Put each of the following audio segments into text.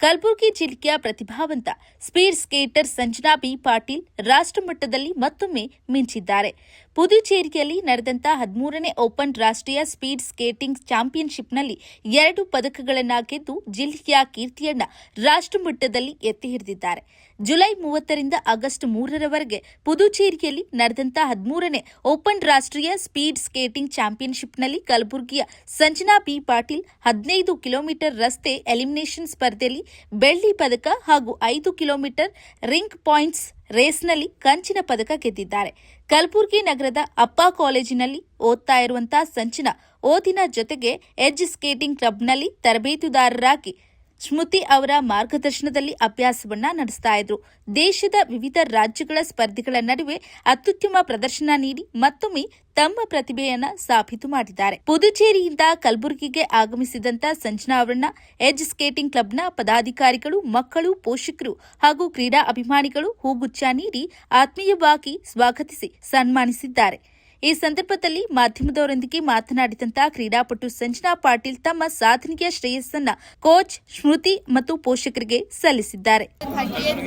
ಕಲಬುರಗಿ ಜಿಲ್ಲೆಯ ಪ್ರತಿಭಾವಂತ speed skater Sanjana B Patil ರಾಷ್ಟ್ರಮಟ್ಟದಲ್ಲಿ ಮತ್ತೊಮ್ಮೆ ಮಿಂಚಿದ್ದಾರೆ. ಪುದುಚೇರಿಯಲ್ಲಿ ನಡೆದಂತ 13ನೇ ಓಪನ್ ರಾಷ್ಟ್ರೀಯ ಸ್ಪೀಡ್ ಸ್ಕೇಟಿಂಗ್ ಚಾಂಪಿಯನ್ಶಿಪ್ನಲ್ಲಿ 2 ಪದಕಗಳನ್ನು ಗೆದ್ದು ಜಿಲ್ಲೆಯ ಕೀರ್ತಿಯನ್ನ ರಾಷ್ಟ್ರಮಟ್ಟದಲ್ಲಿ ಎತ್ತಿ ಹಿಡಿದಿದ್ದಾರೆ. ಜುಲೈ 30ರಿಂದ ಆಗಸ್ಟ್ 3ರವರೆಗೆ ಪುದುಚೇರಿಯಲ್ಲಿ ನಡೆದಂತ 13ನೇ ಓಪನ್ ರಾಷ್ಟ್ರೀಯ ಸ್ಪೀಡ್ ಸ್ಕೇಟಿಂಗ್ ಚಾಂಪಿಯನ್ಶಿಪ್ನಲ್ಲಿ ಕಲಬುರಗಿಯ ಸಂಜನಾ ಬಿ ಪಾಟೀಲ್ 15 ಕಿಲೋಮೀಟರ್ ರಸ್ತೆ ಎಲಿಮಿನೇಷನ್ ಸ್ಪರ್ಧೆಯಲ್ಲಿ ಬೆಳ್ಳಿ ಪದಕ ಹಾಗೂ 5 ಕಿಲೋಮೀಟರ್ ರಿಂಗ್ ಪಾಯಿಂಟ್ಸ್ ರೇಸ್ನಲ್ಲಿ ಕಂಚಿನ ಪದಕ ಗೆದ್ದಿದ್ದಾರೆ. ಕಲಬುರಗಿ ನಗರದ ಅಪ್ಪ ಕಾಲೇಜಿನಲ್ಲಿ ಓದ್ತಾ ಇರುವಂತಹ ಸಂಜನಾ ಓದಿನ ಜೊತೆಗೆ ಎಡ್ಜ್ ಸ್ಕೇಟಿಂಗ್ ಕ್ಲಬ್ನಲ್ಲಿ ತರಬೇತುದಾರರಾಗಿ ಸ್ಮೃತಿ ಅವರ ಮಾರ್ಗದರ್ಶನದಲ್ಲಿ ಅಭ್ಯಾಸವನ್ನ ನಡೆಸ್ತಾ ಇದ್ರು. ದೇಶದ ವಿವಿಧ ರಾಜ್ಯಗಳ ಸ್ಪರ್ಧೆಗಳ ನಡುವೆ ಅತ್ಯುತ್ತಮ ಪ್ರದರ್ಶನ ನೀಡಿ ಮತ್ತೊಮ್ಮೆ ತಮ್ಮ ಪ್ರತಿಭೆಯನ್ನ ಸಾಬೀತು ಮಾಡಿದ್ದಾರೆ. ಪುದುಚೇರಿಯಿಂದ ಕಲಬುರಗಿಗೆ ಆಗಮಿಸಿದಂತ ಸಂಜನಾ ಅವರನ್ನ ಎಡ್ಜ್ ಸ್ಕೇಟಿಂಗ್ ಕ್ಲಬ್ನ ಪದಾಧಿಕಾರಿಗಳು, ಮಕ್ಕಳು, ಪೋಷಕರು ಹಾಗೂ ಕ್ರೀಡಾ ಅಭಿಮಾನಿಗಳು ಹೂಗುಚ್ಛ ನೀಡಿ ಆತ್ಮೀಯವಾಗಿ ಸ್ವಾಗತಿಸಿ ಸನ್ಮಾನಿಸಿದ್ದಾರೆ. ಈ ಸಂದರ್ಭದಲ್ಲಿ ಮಾಧ್ಯಮದವರೊಂದಿಗೆ ಮಾತನಾಡಿದಂತ ಕ್ರೀಡಾಪಟು ಸಂಜನಾ ಪಾಟೀಲ್ ತಮ್ಮ ಸಾಧನೆಯ ಶ್ರೇಯಸ್ಸನ್ನ ಕೋಚ್ ಸ್ಮೃತಿ ಮತ್ತು ಪೋಷಕರಿಗೆ ಸಲ್ಲಿಸಿದ್ದಾರೆ.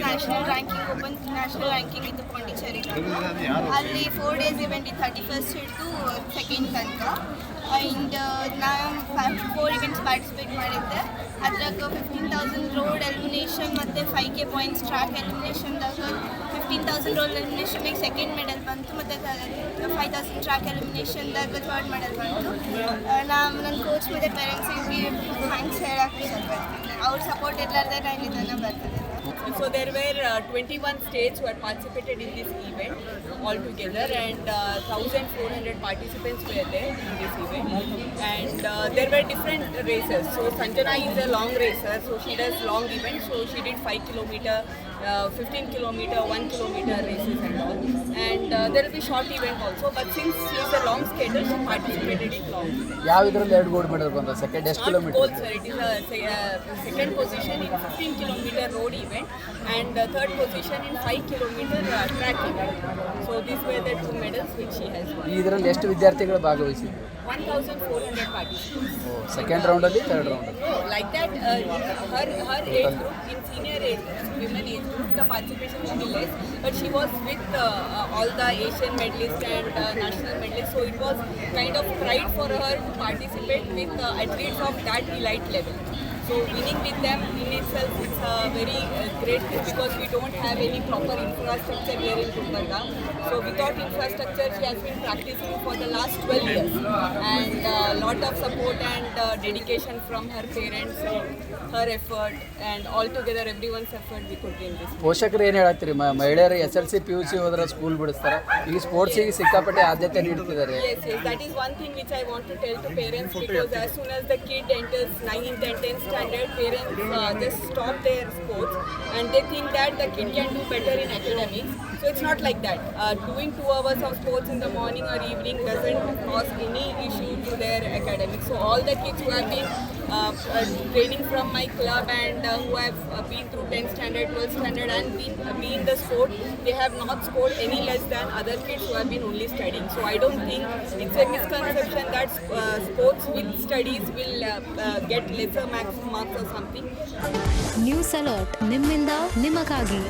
ನ್ಯಾಷನಲ್ ರ್ಯಾಂಕಿಂಗ್ ಇತ್ತು ಪಾಂಡಿಚೇರಿ. ಅಲ್ಲಿ 4 ಡೇಸ್ ಇವೆಂಟ್ ಇತ್ತು, 31st ಹಿಡಿದು 2nd ತನಕ. ಆ್ಯಂಡ್ ನಾನು 4 ಇವೆಂಟ್ಸ್ ಪಾರ್ಟಿಸಿಪೇಟ್ ಮಾಡಿದ್ದೆ. ಅದ್ರಾಗ 15,000 ರೋಡ್ ಎಲಿಮಿನೇಷನ್ ಮತ್ತು 5K ಪಾಯಿಂಟ್ಸ್ ಟ್ರ್ಯಾಕ್ ಎಲಿಮಿನೇಷನ್ದಾಗ 15,000 ರೋಡ್ ಎಲಿಮಿನೇಷನ್ಗೆ 2nd ಮೆಡಲ್ ಬಂತು ಮತ್ತು 5,000 ಟ್ರ್ಯಾಕ್ ಎಲಿಮಿನೇಷನ್ದಾಗ 3rd ಮೆಡಲ್ ಬಂತು. ನನ್ನ ಕೋಚ್ ಮತ್ತು ಪೇರೆಂಟ್ಸಿಗೆ ಥ್ಯಾಂಕ್ಸ್ ಹೇಳಕ್ಕೆ ಇಷ್ಟಪಡ್ತೀನಿ. ಅವ್ರ ಸಪೋರ್ಟ್ ಇರಲಾರ್ದೆ ನಾನು ಇದನ್ನು ಬರ್ತಿದ್ದೆ. So there were 21 states who had participated in this event altogether, and 1,400 participants were there in this event. And there were different races. So Sanjana is a long racer, so she does long events. So she did 5 kilometer, 15 kilometer, 1 kilometer races and all. And there will be short event also. But since she is a long skater, she participated in long. ಯಾವ ಇದರಲ್ಲಿ 2 gold medal ಬಂದ? Second ಎಷ್ಟು kilometre? Gold, sir. It is a second position in 15 kilometer road event, and third position in 5 kilometer track event. So these were the 2 medals which she has won. ಇದರಲ್ಲಿ ಎಷ್ಟು ವಿದ್ಯಾರ್ಥಿಗಳು ಭಾಗವಹಿಸಿದ್ರು? 1,400 participants. Second round ಅಲ್ಲಿ, third round ಅಲ್ಲಿ? No, like that, her age group, in senior age group, women age group, the participation will be less. But she was with all the Asian medalists and national medalists, so it was kind of pride for her to participate with athletes of that elite level. So winning with them in itself is a very great thing, because we don't have any proper infrastructure here in Gulbarga. So without infrastructure, she has been practicing for the last 12 years, and a lot of support and dedication from her parents, her effort, and altogether everyone's effort we could win this. ಪೋಷಕರು ಏನು ಹೇಳತ್ತೀರಿ? ಮಹಿಳೆಯರು SLC PUC ಹೋದ್ರೆ school ಬಿಡಿಸ್ತಾರೆ, ಈಗ ಸ್ಪೋರ್ಟ್ಸಿಗೆ ಸಿಕ್ಕಾಪಟ್ಟೆ ಆದ್ಯತೆ ನೀಡ್ತಿದ್ದಾರೆ. Yes, that is one thing which I want to tell to parents, because as soon as the kid enters 9th and 10th standard, parents just stop their sports and they think that the kid can do better in academics. So it's not like that. Doing 2 hours of sports in the morning or evening doesn't cause any issue to their academics. So all the kids who have been training from my club and who have been through 10th standard, 12th standard and been the sport, they have not scored any less than other kids who have been only studying. So I don't think it's a misconception that sports with studies will get lesser marks or something. News alert, ನಿಮ್ಮಿಂದ ನಿಮಗಾಗಿ.